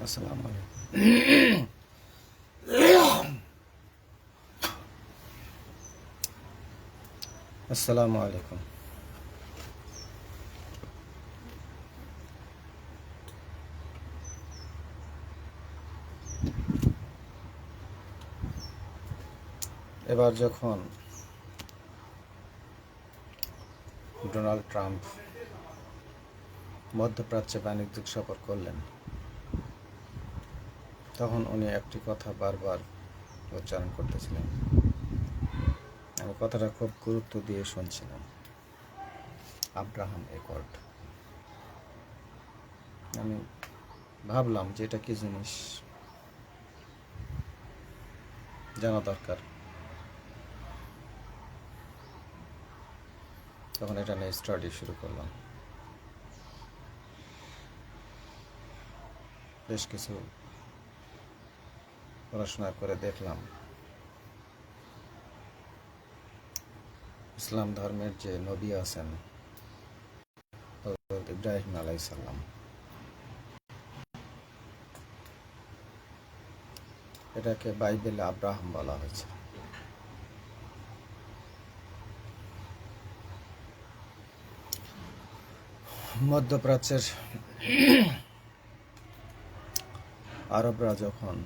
আসসালামু আলাইকুম। আসসালামু আলাইকুম। এবার যখন ডোনাল্ড ট্রাম্প মধ্যপ্রাচ্যে বাণিজ্যিক সফর করলেন, তখন উনি একটি কথা বারবার উচ্চারণ করতেছিলেন। আমি কথাটা খুব গুরুত্ব দিয়ে শুনছিলাম। Abraham accord. আমি ভাবলাম যে এটা কি জিনিস, জানা দরকার। তখন এটা নিয়ে স্টাডি শুরু করলাম। বেশ কিছু পড়াশোনা করে দেখলাম ইসলাম ধর্মের যে নবী আছেন হযরত ইব্রাহিম আলাইহিস সালাম, এটাকে বাইবেলে আব্রাহাম বলা হয়েছে। মধ্যপ্রাচ্যের আরবরা যখন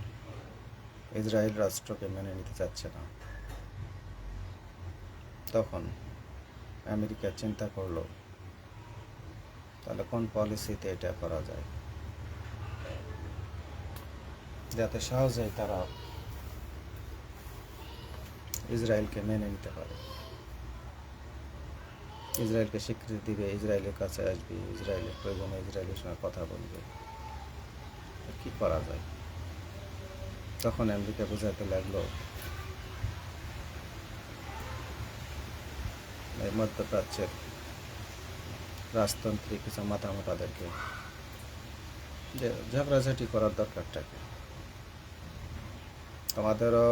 ইসরায়েল রাষ্ট্রকে মেনে নিতে চাচ্ছে না, তখন আমেরিকা চিন্তা করলো তাহলে কোন পলিসিতে এটা করা যায় যাতে সহজেই তারা ইসরায়েলকে মেনে নিতে পারে, ইসরায়েলকে স্বীকৃতি দিবে, ইসরায়েলের কাছে আসবে, ইসরায়েলের প্রয়োজনে ইসরায়েলের সঙ্গে কথা বলবে। কি করা যায়? তখন আমেরিকা বোঝাতে লাগলো এই মধ্যপ্রাচ্যের রাজতন্ত্রী কিছু মাতামতাদেরকে যে ঝগড়াঝাটি করার দরকারটাকে, আমাদেরও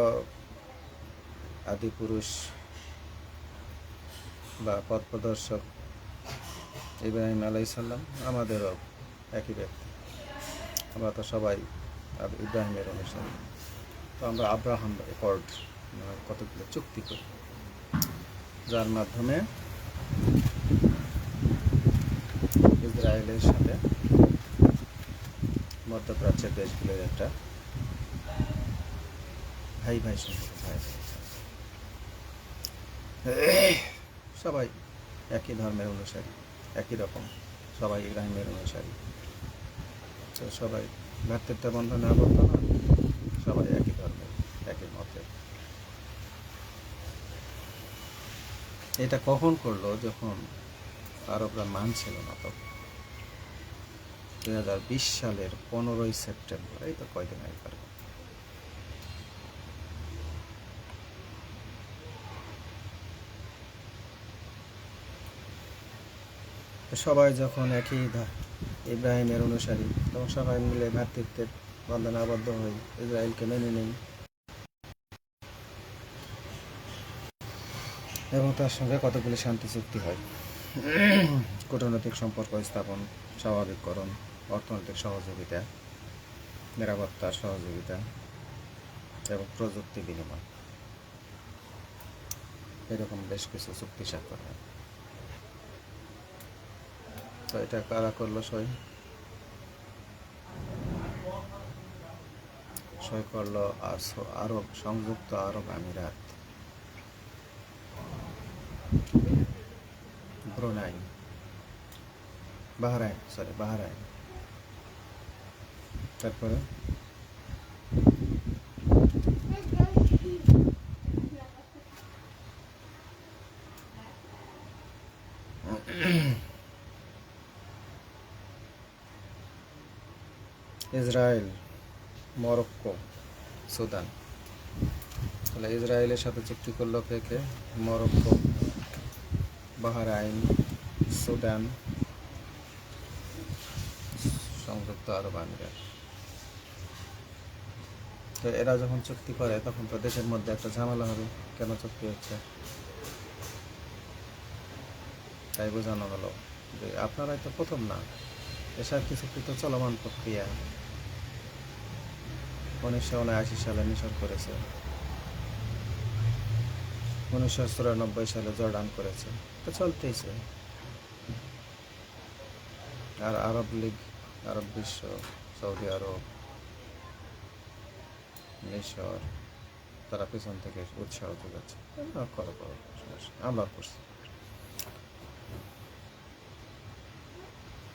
আদি পুরুষ বা পথ প্রদর্শক ইব্রাহিম আলাইহিস সালাম আমাদেরও একই ব্যক্তি, আমরা তো সবাই ইব্রাহিমের অনুসারী। তো আমরা আব্রাহাম অ্যাকর্ড কতগুলো চুক্তি করি, যার মাধ্যমে ইসরায়েলের সাথে মধ্যপ্রাচ্যের দেশগুলোর একটা ভাই ভাই সম্পর্ক হয়। সবাই একই ধর্মের অনুসারী, একই রকম, সবাই ইব্রাহিমের অনুসারী, তো সবাই ভ্রাতৃত্ব বন্ধনে আবদ্ধ নয়, সবাই একই ধর্মের, একই মতের। এটা কখন করলো? যখন আরবরা মানছিল না। তখন 2020 সালের 15ই সেপ্টেম্বর, এই তো কয়দিন আগেকার। সবাই যখন একই ইব্রাহিমের অনুসারী, তখন সবাই মিলে ভ্রাতৃত্বের বন্ধনে আবদ্ধ হই, ইসরায়েলকে মেনে নেই এবং তার সঙ্গে কতগুলি শান্তি চুক্তি হয়। কূটনৈতিক সম্পর্ক স্থাপন, স্বাভাবিককরণ, অর্থনৈতিক সহযোগিতা, নিরাপত্তার সহযোগিতা এবং প্রযুক্তি বিনিময়, এরকম বেশ কিছু চুক্তি স্বাক্ষর হয়। তো এটা কারা করলো? সই করলো আরব সংযুক্ত আরব আমিরাত, ব্রুনাই, বাহরাইন, তারপরে ইসরায়েল, মরক্কো, সুদান। তাহলে ইসরায়েলের সাথে চুক্তি করলো কে? মরক্কো, বাহরাইন, সুদান, সংযুক্ত আরব আমিরাত। তো এরা যখন চুক্তি করে তখন তো দেশের মধ্যে একটা ঝামেলা হবে, কেন চুক্তি হচ্ছে। তাই বোঝানো হলো যে আপনারাই তো প্রথম না, এসব কিছু তো চলমান প্রক্রিয়া, 1979 সালে মিশর করেছে, 1994 সালে জর্ডান করেছে, তো চলতেইছে। আর আরব লীগ, আরব বিশ্ব, সৌদি আরব, মিশর, তারা পেছন থেকে উৎসাহ যোগাচ্ছে, করো করো, সমস্যা আমরা করছি।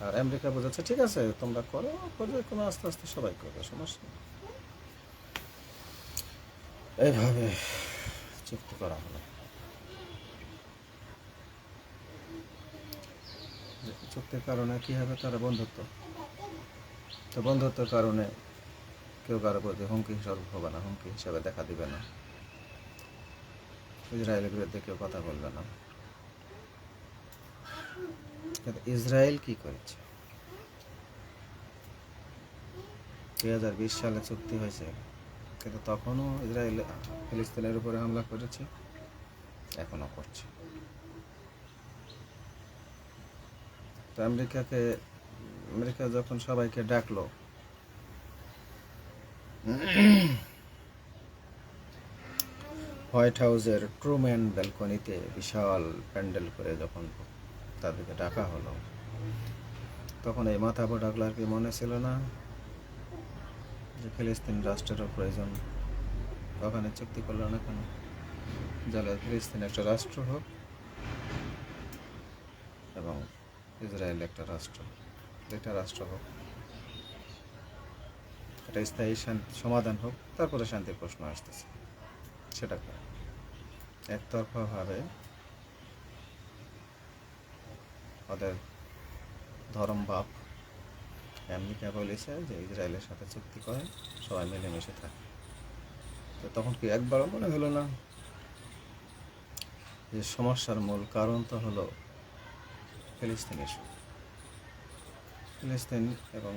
আর আমেরিকা বোঝাচ্ছে ঠিক আছে তোমরা করো, করবে কোনো আস্তে আস্তে সবাই করবে, সমস্যা নেই। এইভাবে চুক্তি করা হলো। চুক্তির কারণে কী হবে, তারা বন্ধুত্ব, তো বন্ধুত্বের কারণে কেউ কারো প্রতি হুমকি স্বরূপ হবে না, হুমকি হিসাবে দেখা দিবে না, ইসরায়েলের বিরুদ্ধে কেউ কথা বলবে না। কিন্তু ইসরায়েল কি করেছে, 2020 সালে চুক্তি হয়েছে, কিন্তু তখনও ইসরায়েল ফিলিস্তিনের উপরে হামলা করেছে, এখনও করছে। তো আমেরিকা যখন সবাইকে ডাকলো, হোয়াইট হাউসের ট্রুম্যান ব্যালকনিতে বিশাল প্যান্ডেল করে যখন তাদেরকে ডাকা হলো, তখন এই মাথা বোটাগুলার কি মনে ছিল না যে ফিলিস্তিন রাষ্ট্রেরও প্রয়োজন? ওখানে চুক্তি করলো না কেন? যাতে ফিলিস্তিন একটা রাষ্ট্র হোক এবং ইসরায়েল একটা রাষ্ট্র হোক, একটা স্থায়ী সমাধান হোক, তারপরে শান্তির প্রশ্ন আসতেছে। সেটা একতরফাভাবে ওদের ধর্ম বাপ আমেরিকা বলেছে যে ইসরায়েলের সাথে চুক্তি করে সবাই মিলেমিশে থাকে। তো তখন কি একবারও মনে হলো না যে সমস্যার মূল কারণ তো হলো ফিলিস্তিন ইস্যু? ফিলিস্তিন এবং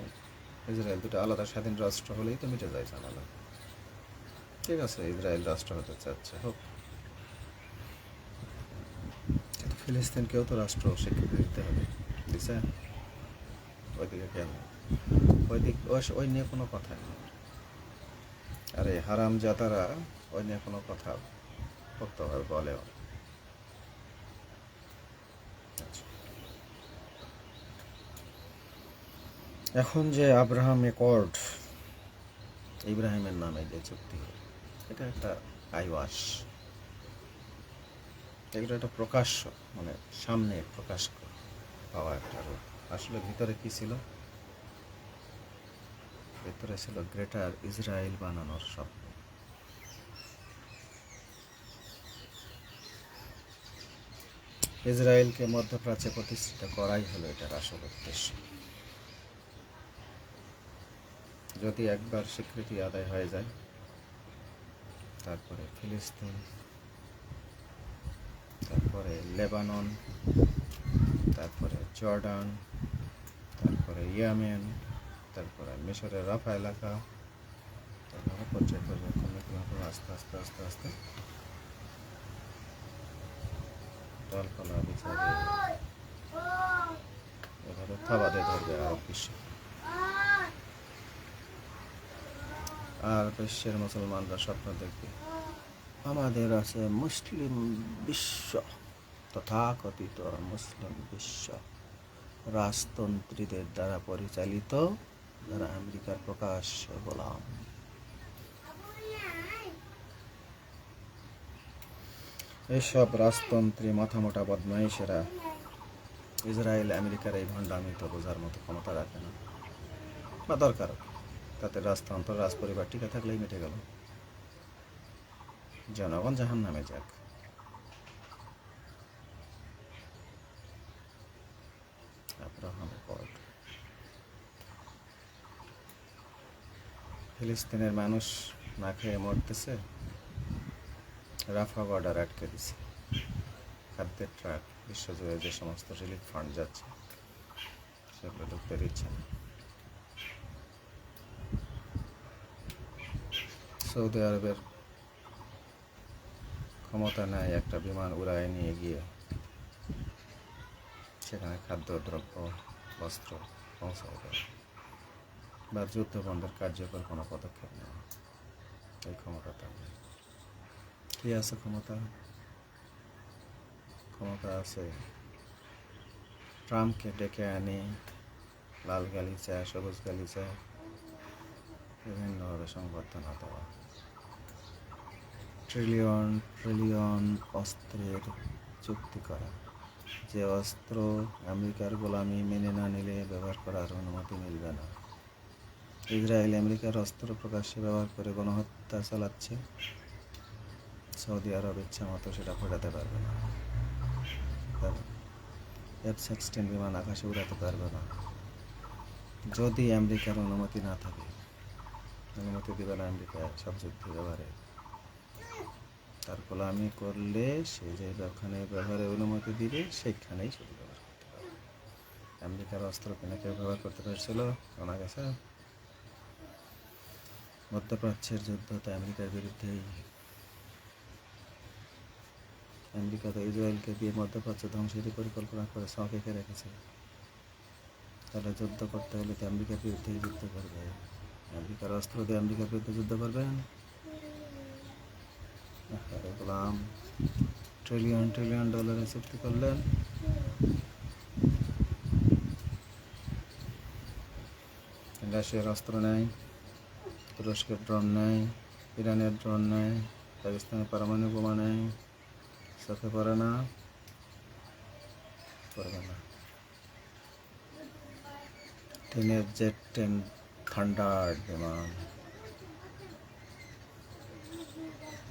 ইসরায়েল দুটো আলাদা স্বাধীন রাষ্ট্র হলেই তো মিটে যায় ঝামেলা। ঠিক আছে, ইসরায়েল রাষ্ট্র হতে চাচ্ছে, হোক, ফিলিস্তিনকেও তো রাষ্ট্র স্বীকৃতি দিতে হবে, দিছে? ওইদিকে কেন? ওই নিয়ে কোনো কথা নেই। আর এই হারাম জাতারা ওই নিয়ে কোনো কথা পোক্তভাবে বলেও। এখন যে আব্রাহাম অ্যাকর্ড, ইব্রাহিমের নামে যে চুক্তি, এটা একটা আইওয়াস, এগুলো একটা প্রকাশ্য, মানে সামনে প্রকাশ পাওয়া একটা রূপ। আসলে ভিতরে কি ছিল? ভিতরে ছিল গ্রেটার ইসরায়েল বানানোর স্বপ্ন। ইসরায়েলকে মধ্যপ্রাচ্যে প্রতিষ্ঠিত করাই হলো এটার আসল উদ্দেশ্য। যদি একবার স্বীকৃতি আদায় হয়ে যায়, তারপরে ফিলিস্তিন, তারপরে লেবানন, তারপরে জর্ডান, তারপরে ইয়েমেন, তারপরে মিশরের রাফা এলাকা, তারপরে পর্যায়ে আস্তে আস্তে আস্তে আস্তে ডালপালা বিছাবে, এভাবে থাবাদে ধরবে আরব বিশ্ব। আর বিশ্বের মুসলমানরা স্বপ্ন দেখবে আমাদের আছে মুসলিম বিশ্ব, তথাকথিত মুসলিম বিশ্ব রাজতন্ত্রীদের দ্বারা পরিচালিত, যারা আমেরিকার প্রকাশ্য গোলাম। এইসব রাজতন্ত্রী মাথামোটা বদমাইশেরা ইসরায়েল আমেরিকার এই ভণ্ডামি তো বোঝার মতো ক্ষমতা রাখে না বা দরকার। তাতে রাজতন্ত্র, রাজ পরিবার টিকে থাকলেই মিটে গেল, জনগণ জাহান্নামে যাক। আব্রাহাম অ্যাকর্ড, ফিলিস্তিনের মানুষ না খেয়ে মরতেছে, রাফা বর্ডার আটকে দিছে, খাদ্যের ট্রাক বিশ্বজুড়ে যে সমস্ত রিলিফ ফান্ড যাচ্ছে সেগুলো ঢুকতে দিচ্ছে না। সৌদি আরবের ক্ষমতা নেয় একটা বিমান উড়ায় নিয়ে গিয়ে সেখানে খাদ্যদ্রব্য, বস্ত্র পৌঁছায় দেয়, বা যুদ্ধ বন্ধের কার্যকর কোনো পদক্ষেপ নেয়। এই ক্ষমতাটা কি আছে? ক্ষমতা আছে ট্রাম্পকে ডেকে আনি লাল গালিচা, সবুজ গালিচা বিভিন্নভাবে সংবর্ধনা দেওয়া, ট্রিলিয়ন অস্ত্রের চুক্তি করা, যে অস্ত্র আমেরিকার গোলামি মেনে না নিলে ব্যবহার করার অনুমতি মিলবে না। ইসরায়েল আমেরিকার অস্ত্র প্রকাশ্যে ব্যবহার করে গণহত্যা চালাচ্ছে, সৌদি আরব ইচ্ছা মতো সেটা ফোটাতে পারবে না। F-16 বিমান আকাশে উড়াতে পারবে না যদি আমেরিকার অনুমতি না থাকে। অনুমতি দেবে না আমেরিকা সব যুদ্ধ ব্যবহারে। তার গোলামি করলে সে যেখানে ব্যবহারের অনুমতি দিবে সেখানেই শুধু ব্যবহার করতে পারবে। আমেরিকার অস্ত্র কিনে কেউ ব্যবহার করতে পারছিল? জানা গেছে মধ্যপ্রাচ্যের যুদ্ধ তো আমেরিকার বিরুদ্ধেই। আমেরিকা তো ইসরায়েলকে দিয়ে মধ্যপ্রাচ্য ধ্বংসের পরিকল্পনা করে সঁকে রেখেছে। তাহলে যুদ্ধ করতে হলে তো আমেরিকার বিরুদ্ধেই যুদ্ধ করবে। আমেরিকার অস্ত্র দিয়ে আমেরিকার বিরুদ্ধে যুদ্ধ করবেন? গোলাম ট্রিলিয়ন ডলারের চুক্তি করলেন। রাশিয়ার অস্ত্র নেয়, তুরস্কের ড্রোন নেয়, ইরানের ড্রোন নেয়, পাকিস্তানের পারমাণবিক বোমা নেয়, চোখে পড়ে না, পড়বে না। চীনের জেট 10 থান্ডার বিমান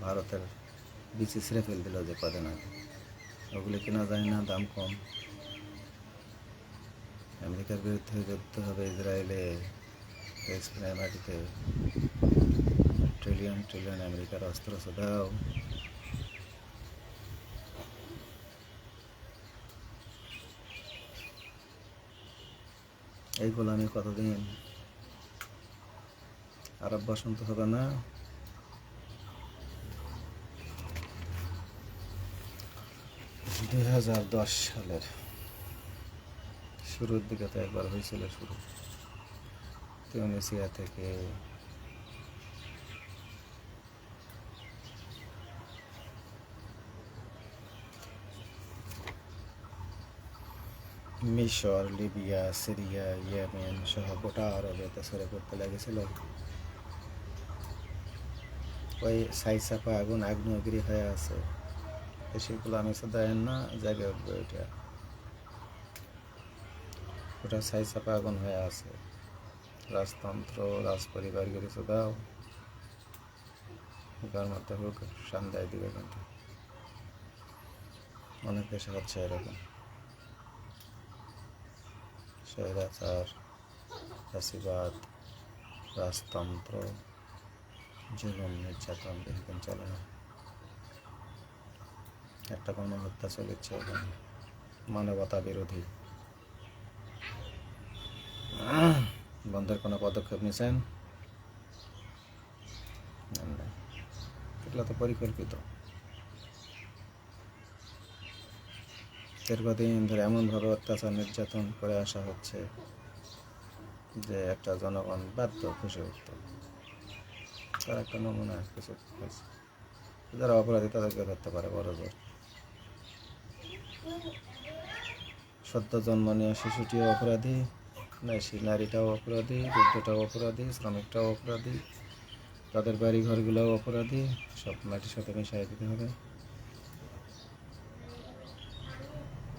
ভারতের বিচে ছিঁড়ে ফেল দিল যে কদিন আগে। ওগুলি কেনা যায় না, দাম কম। আমেরিকার বিরুদ্ধে যুদ্ধ হবে ইসরায়েলে, মাটিতে ট্রিলিয়ন আমেরিকার অস্ত্র দাও। এই গোলামি কতদিন? আরব বসন্ত হবে না? 2010 সালের শুরুর দিকে তো একবার হয়েছিল, শুরু তিউনিসিয়া থেকে মিশর, লিবিয়া, সিরিয়া, ইয়েমেন সহ গোটা আরবে সরে পড়তে লেগেছিল। ওই সাইসাপা আগ্নেয়গিরি হয়ে আছে, সেগুলো আমি দেন না জায়গা উঠবে। ওটা সাইসাপা আগুন হয়ে আছে। রাজতন্ত্র, রাজ পরিবারগিরি দাও, তার মধ্যে হোক সান্দায় দিবে। কিন্তু অনেক দেশে হচ্ছে এরকম স্বৈরাচার, ফাঁসিবাদ, রাজতন্ত্র, জুলুম, নির্যাতন বেশিদিন চলে না। একটা গণহত্যা চলেছে ওখানে, মানবতা বিরোধী। বন্ধের কোনো পদক্ষেপ নিয়েছেন? এগুলো তো পরিকল্পিত। দীর্ঘদিন ধরে এমনভাবে অত্যাচার নির্যাতন করে আসা হচ্ছে যে একটা জনগণ বাধ্য খুশি উঠত। তার একটা নমুনা কিছু হয়েছে। যারা অপরাধী তাদেরকে ধরতে পারে বড় জোর। সদ্য জন্ম নেওয়া শিশুটিও অপরাধী, নারীটাও অপরাধী, বৃদ্ধটাও অপরাধী, শ্রমিকটাও অপরাধী, তাদের বাড়ি ঘরগুলোও অপরাধী। সব মাটির সাথে মিশিয়ে দিতে হবে।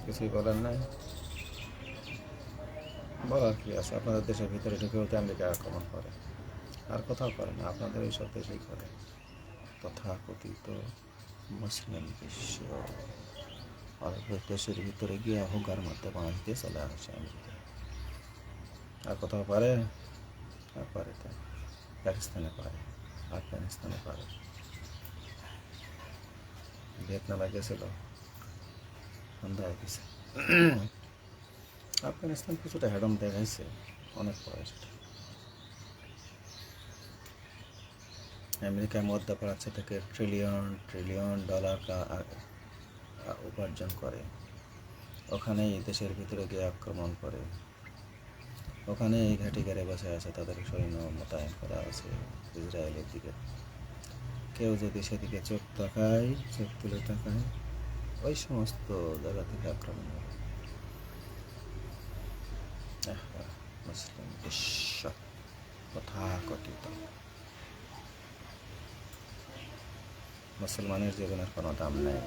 কিছুই বলার নাই। বলার কি আছে? আপনাদের দেশের ভিতরে ঢুকেও তো আমেরিকা আক্রমণ করে, আর কোথাও করে না, আপনাদের এইসব দেশেই করে। তথাকথিত মুসলিম বিশ্ব আরবের দেশের ভিতরে গিয়ে হোগার মধ্যে বাঁশ দিয়ে চলে আসে আমেরিকা। আর কোথাও পারে? আর পারে তাই পাকিস্তানে পারে, আফগানিস্তানে পারে, ভিয়েতনামে গেছিল, সন্ধ্যা হয়ে গেছে। আফগানিস্তান কিছুটা হেডম দেখাইছে, অনেক পরে সেটা। আমেরিকা মধ্যপ্রাচ্য থেকে ট্রিলিয়ন ডলার উপার্জন করে, ওখানে দেশের ভিতরে গিয়ে আক্রমণ করে, ওখানে এই ঘাঁটি ঘেরে বসে আছে, তাদের সৈন্য মোতায়েন করা আছে ইসরায়েলের দিকে। কেউ যদি সেদিকে চোখ তাকায়, চোখ তুলে তাকায়, ওই সমস্ত জায়গা থেকে আক্রমণ হবে। মুসলিম বিশ্ব তথাকথিত মুসলমানের জীবনের কোনো দাম নেই।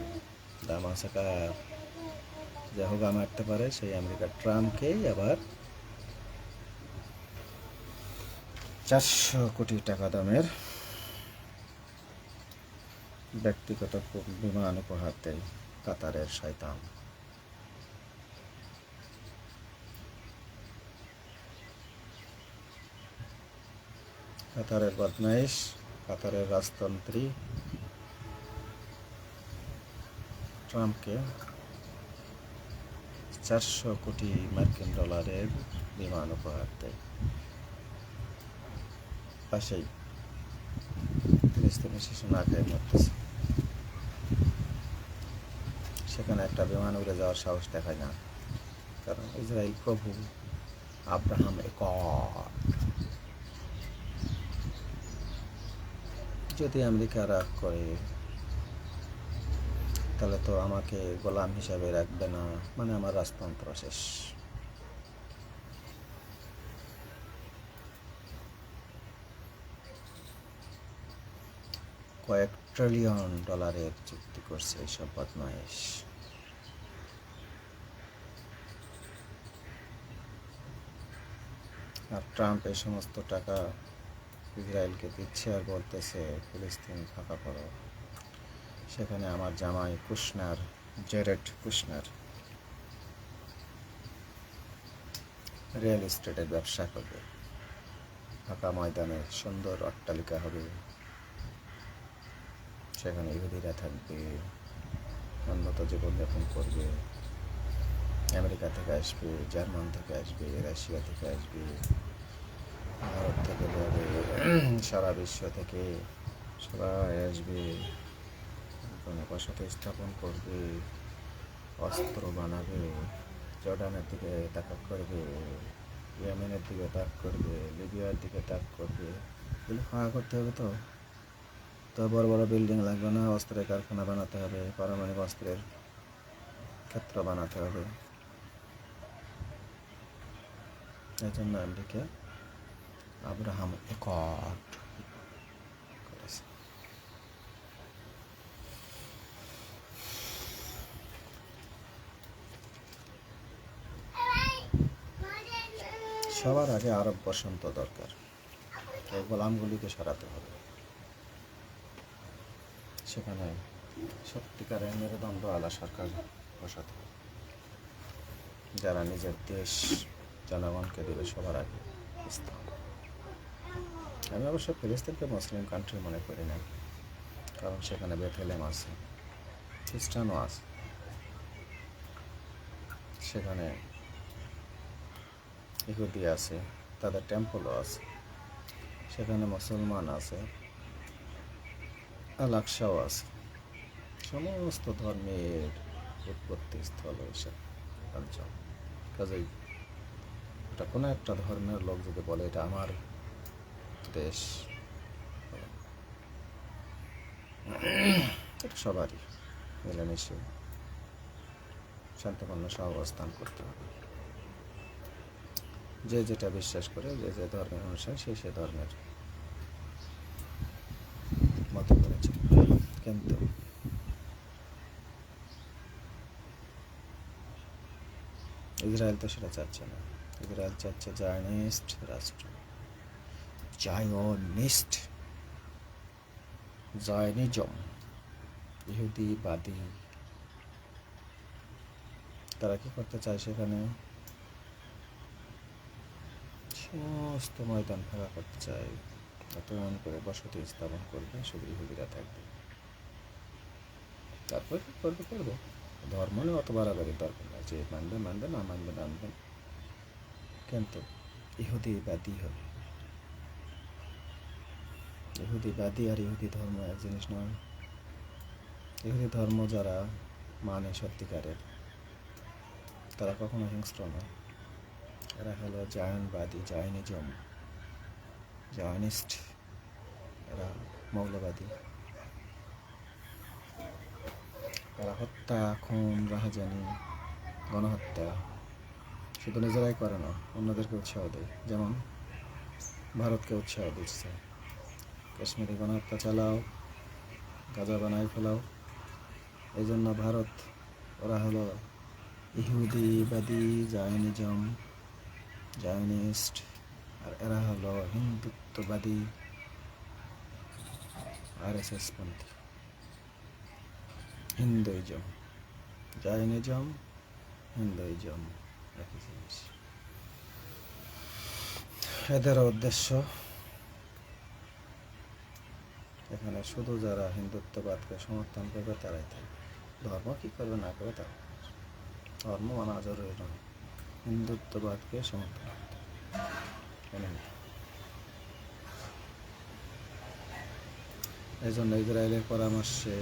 দাম আছে কার? যে হোগা মারতে পারে সেই আমেরিকার ট্রাম্পকেই আবার 400 কোটি টাকা দামের ব্যক্তিগত বিমান উপহার দেয় কাতারের শয়তান। কাতারের বদমাইশ, কাতারের রাজতন্ত্রী ট্রাম্পকে 400 কোটি মার্কিন ডলারের বিমান উপহার দেয়। পাশেই ফিলিস্তিনি শিশু না খেয়ে মরতেছে, সেখানে একটা বিমান উড়ে যাওয়ার সাহস দেখায় না, কারণ ইসরায়েল প্রভু আব্রাহাম একট। যদি আমেরিকা রাগ করে তাহলে তো আমাকে গোলাম হিসাবে রাখবে না, মানে আমার রাজতন্ত্র শেষ। কয়েক ট্রিলিয়ন ডলারের চুক্তি করছে এইসব বদমাইশ। আর ট্রাম্প এই সমস্ত টাকা ইসরায়েলকে দিচ্ছে আর বলতেছে ফিলিস্তিন ফাঁকা করো। সেখানে আমার জামাই কুশনার, জেরেড কুশনার রিয়েল এস্টেটের ব্যবসা করবে। ফাঁকা ময়দানে সুন্দর অট্টালিকা হবে, সেখানে ইহুদিরা থাকবে, উন্নত জীবনযাপন করবে। আমেরিকা থেকে আসবে, জার্মান থেকে আসবে, রাশিয়া থেকে আসবে, ভারত থেকে যাবে, সারা বিশ্ব থেকে সবাই আসবে, বসতি স্থাপন করবে, অস্ত্র বানাবে, জর্ডানের দিকে তাক করবে, ইয়েমেনের দিকে তাক করবে, লিবিয়ার দিকে তাক করবে। এগুলো ফাঁকা করতে হবে। তো বড় বড় বিল্ডিং লাগবে না, অস্ত্রের কারখানা বানাতে হবে, পারমাণবিক অস্ত্রের ক্ষেত্র বানাতে হবে। এই জন্য আমেরিকা আব্রাহাম একট করেছে। সবার আগে আরব বসন্ত দরকার, এই গোলামগুলিকে সরাতে হবে। সেখানে সত্যিকারের মেরুদণ্ড আলা সরকার বসাতে হবে, যারা নিজের দেশ জনগণকে দেবে সবার আগে ইসলাম। আমি অবশ্য ফিলিস্তিনকে মুসলিম কান্ট্রি মনে করি না, কারণ সেখানে বেথলেম আছে, খ্রিস্টানও আছে, সেখানে ইহুদি আছে, তাদের টেম্পলও আছে, সেখানে মুসলমান আছে, আল-আকসাও আছে। সমস্ত ধর্মের উৎপত্তি স্থল এইসব অঞ্চল। কাজেই এটা কোনো একটা ধর্মের লোক যদি বলে এটা আমার দেশ, এটা সবারই মিলেমিশে শান্তিপূর্ণ সহাবস্থান করতে হবে। যে যেটা বিশ্বাস করে, যে যে ধর্মের অনুসারে সে সে ধর্মের মতো করে চলবে। কিন্তু ইসরায়েল তো সেটা চাচ্ছে না। ইসরায়েল চাচ্ছে জায়নিস্ট রাষ্ট্র, জায়নিজম, ইহুদিবাদী। তারা কি করতে চায়? সেখানে সমস্ত ময়দান ফাঁকা করতে চায়, নতুন করে বসতি স্থাপন করবে, শুধু ইহুদিরা থাকবে। তারপর কি করবে ধর্ম নিয়ে অত বাড়াবাড়ি দরকার না, যে মানবে মানবে, না মানবে না মানবে, কিন্তু ইহুদিবাদী হবে। ইহুদিবাদী আর ইহুদি ধর্ম এক জিনিস নয়। ইহুদি ধর্ম যারা মানে সত্যিকারের, তারা কখনো হিংস্র নয়। এরা হলো জায়নবাদী, জায়নিজম, জায়নিস্ট, এরা মৌলবাদী। তারা হত্যা, খুন, রাহাজানি, গণহত্যা শুধু নিজেরাই করে না, অন্যদেরকে উৎসাহ দেয়। যেমন ভারতকে উৎসাহ দিচ্ছে, কাশ্মীরে গণহত্যা চালাও, গাজা বানাই ফেলাও। এই জন্য ভারত, ওরা হলো ইহুদিবাদী, জায়নিস্ট, আর এরা হলো হিন্দুত্ববাদী, RSS পন্থী। হিন্দুইজম, জায়নিজম, হিন্দুইজম একই জিনিস। এদের উদ্দেশ্য এখানে শুধু যারা হিন্দুত্ববাদকে সমর্থন করবে তারাই থাকবে। ধর্ম কী করবে না করবে তা ধর্ম মানা জরুরি নয়, হিন্দুত্ববাদকে সমর্থন করতে হবে। এই জন্য ইসরায়েলের পরামর্শে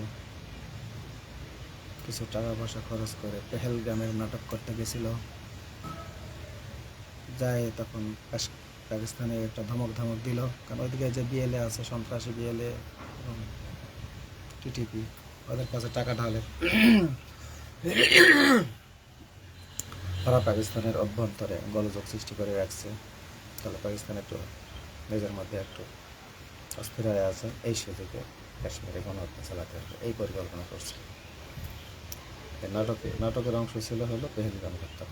কিছু টাকা পয়সা খরচ করে পেহেলগামের নাটক করতে গেছিল। যায় তখন পাকিস্তানে একটা ধমক দিল, কারণ ওইদিকে যে BLA আছে, সন্ত্রাসী BLA এবং TTP, ওদের কাছে টাকা ঢালে। ওরা পাকিস্তানের অভ্যন্তরে গোলযোগ সৃষ্টি করে রাখছে, তাহলে পাকিস্তান একটু নিজের মধ্যে একটু অস্থির হয়ে আছে। এই সুযোগে কাশ্মীরে গণহত্যা চালাতে হবে এই পরিকল্পনা করছে। নাটকের অংশ ছিল হলো পেহেলগাম হত্যা,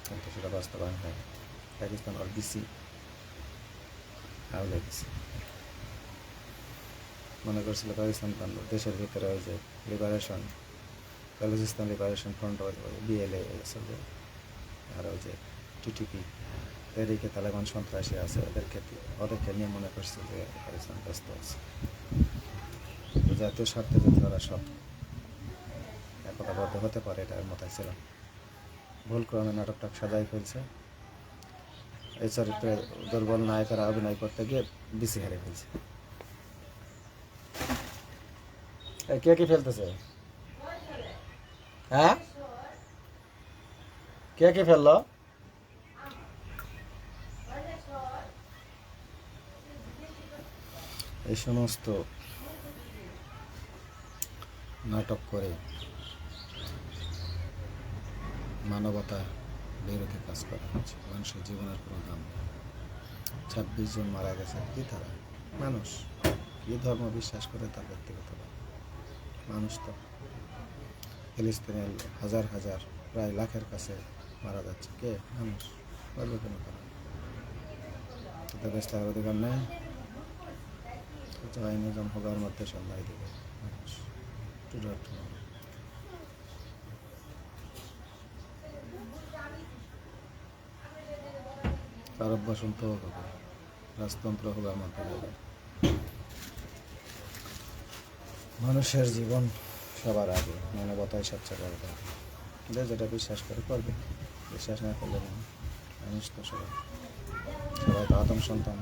কিন্তু সেটা বাস্তবায়ন হয়। পাকিস্তান আর DC আউলে গেছে, মনে করছিল পাকিস্তান দেশের ভিতরে ওই যে liberation, Balochistan liberation front, BLA চলবে, আর ওই যে TTP, এদিকে তালেবান সন্ত্রাসী আছে, ওদেরকে নিয়ে মনে করছে যে পাকিস্তান ব্যস্ত আছে। জাতীয় স্বার্থে যদি ওরা সব একতাবদ্ধ হতে পারে, এটার মতাই ছিল। ভুল ক্রমে নাটকটা সাজাই ফেলছে। এই চরিত্রে দুর্বল নায়িকারা অভিনয় করতে গিয়ে DC হারিয়ে ফেলছে। কে কি ফেলতেছে? হ্যাঁ, কে কি ফেললো? এই সমস্ত নাটক করে মানবতা বিরোধী কাজ করা হচ্ছে। মানুষের জীবনের কোনো দাম নেই। 26 জন মারা গেছে, কি তারা মানুষ? কি ধর্ম বিশ্বাস করে তার ব্যক্তিগত মানুষ তো ফিলিস্তিনের হাজার হাজার প্রায় লাখের কাছে মারা যাচ্ছে, কে মানুষ? বলবে কেন তারা? তাদের বেশ থাকার অধিকার নেই? জায়নিজম হবার মধ্যে সন্দেহ দেবে মানুষ। আরব বসন্ত হবে, রাজতন্ত্র হবে আমাদের হবে। মানুষের জীবন সবার আগে, মানবতায় সবচেয়ে বড় কথা। যেটা বিশ্বাস করে করবে, বিশ্বাস না করলে না। মানুষ তো সবাই তো আদম সন্তান।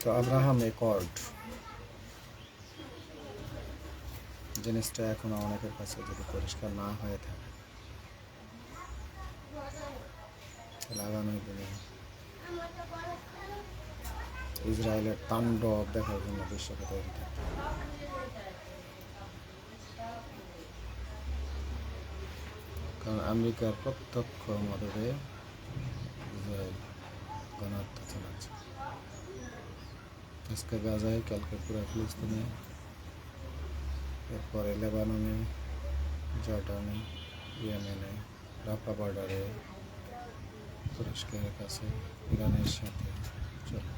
তো আব্রাহাম অ্যাকর্ড জিনিসটা এখনো অনেকের কাছে যদি পরিষ্কার না হয়ে থাকে, তাহলে আগামী দিনে ইসরায়েলের তাণ্ডব দেখার জন্য বিশ্বকে তৈরি থাকতে হবে। কারণ আমেরিকার প্রত্যক্ষ মদদে ইসরায়েল গণহত্যা চালাচ্ছে। আজকে গাজায়, কালকে পুরো ফিলিস্তিনে, এরপরে লেবাননে, জর্ডানে, ইয়েমেনে, রাফা বর্ডারে, তুরস্কের কাছে, ইরানের সাথে চলে।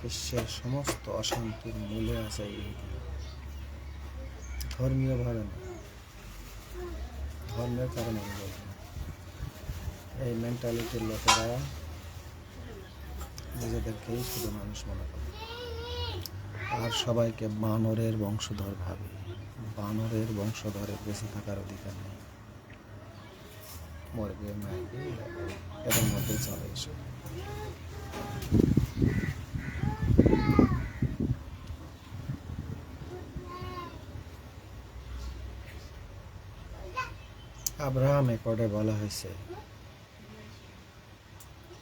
বিশ্বের সমস্ত অশান্তির মূলে আছে এইগুলো। ধর্মীয় ভাবে না, ধর্মের কারণে আমি বলবো না। এই মেন্টালিটির লোকেরা নিজেদেরকেই শুধু মানুষ মনে করে, আর সবাইকে বানরের বংশধর ভাবে। বানরের বংশধরের বেঁচে থাকার অধিকার নেই। মরবে, মারবে, এদের মধ্যে চলে এসব। আব্রাহাম একর্ডে বলা হয়েছে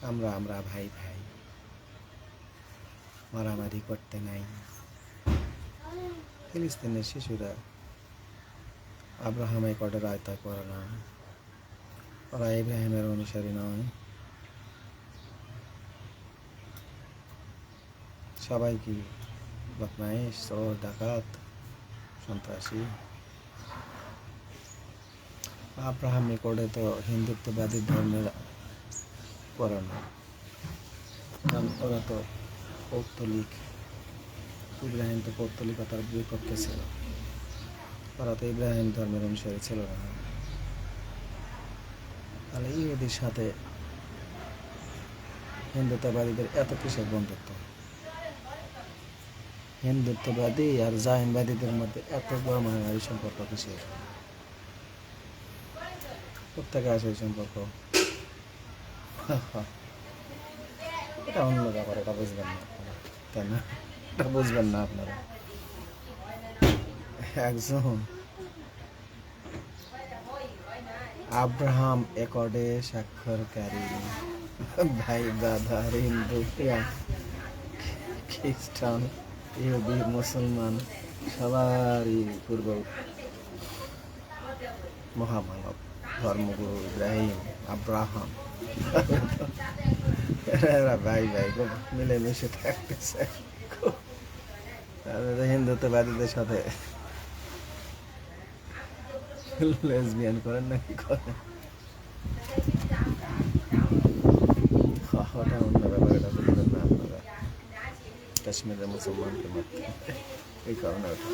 আমরা আমরা ভাই ভাই, মারামারি করতে নাই। ফিলিস্তিনের শিশুরা আব্রাহাম একর্ডের আয়তায় পড়ে না, ওরা ইব্রাহিমের অনুসারী নয়। সবাই কি বদমাইশ, চোর, ডাকাত, সন্ত্রাসী? আব্রাহাম একর্ডে তো হিন্দুত্ববাদী ধর্মের পড়ে না, কারণ ওরা তো পৌত্তলিক। ইব্রাহিম তো পৌত্তলিকতার বিপক্ষে ছিল, ওরা তো ইব্রাহিম ধর্মের অনুসারী ছিল না। তাহলে ইহুদির সাথে হিন্দুত্ববাদীদের এত কিসের বন্ধুত্ব? হিন্দুত্ববাদী আর জায়নবাদীদের মধ্যে এত বড় মারামারি সম্পর্ক কিসের? কোথেকে আসে এই সম্পর্ক? এটা অন্য ব্যাপার, এটা বুঝবেন না আপনারা, তাই না? এটা বুঝবেন না আপনারা। একজন আব্রাহাম একর্ডে স্বাক্ষরকারী ভাই ব্রাদার, হিন্দু, খ্রিস্টান, ইহুদি, মুসলমান সবারই পূর্ব মহামানব ধর্মগুরু ইব্রাহিম, আব্রাহাম, এরা ভাই ভাই খুব মিলেমিশে থাকতেছে। হিন্দুত্ববাদীদের সাথে লেসবিয়ান করেন নাকি করেন? ওটা অন্য ব্যাপার, এটা বুঝবেন না আপনারা। কাশ্মীরের মুসলমানকে মারতে, এই কারণে ওটা।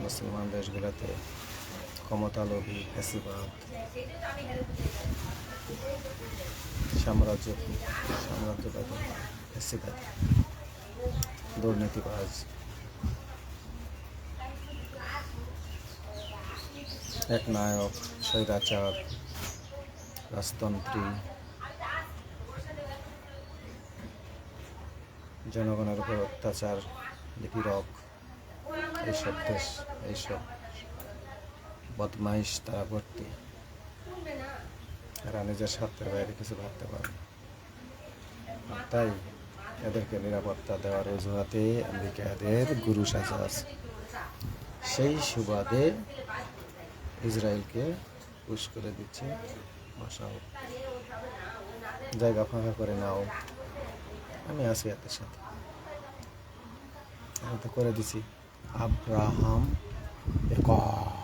মুসলমান দেশগুলোতে ক্ষমতালোভী, ফ্যাসিবাদ, সাম্রাজ্যবাদী, ফ্যাসিবাদ, দুর্নীতিবাজ, একনায়ক, স্বৈরাচার, রাজতন্ত্রী, জনগণের উপর অত্যাচার, নিপীড়ক, এইসব দেশ, এইসব বদমাইশ তারা ভর্তি। এরা নিজের স্বার্থের বাইরে কিছু ভাবতে পারে না। তাই এদেরকে নিরাপত্তা দেওয়ার অজুহাতে আমেরিকা এদের গুরু সাজা আছে। সেই সুবাদে ইসরায়েলকে পুশ করে দিচ্ছে, বসাও, জায়গা ফাঁকা করে নাও, আমি আছি এদের সাথে। আমি তো করে দিছি আব্রাহাম একর্ড।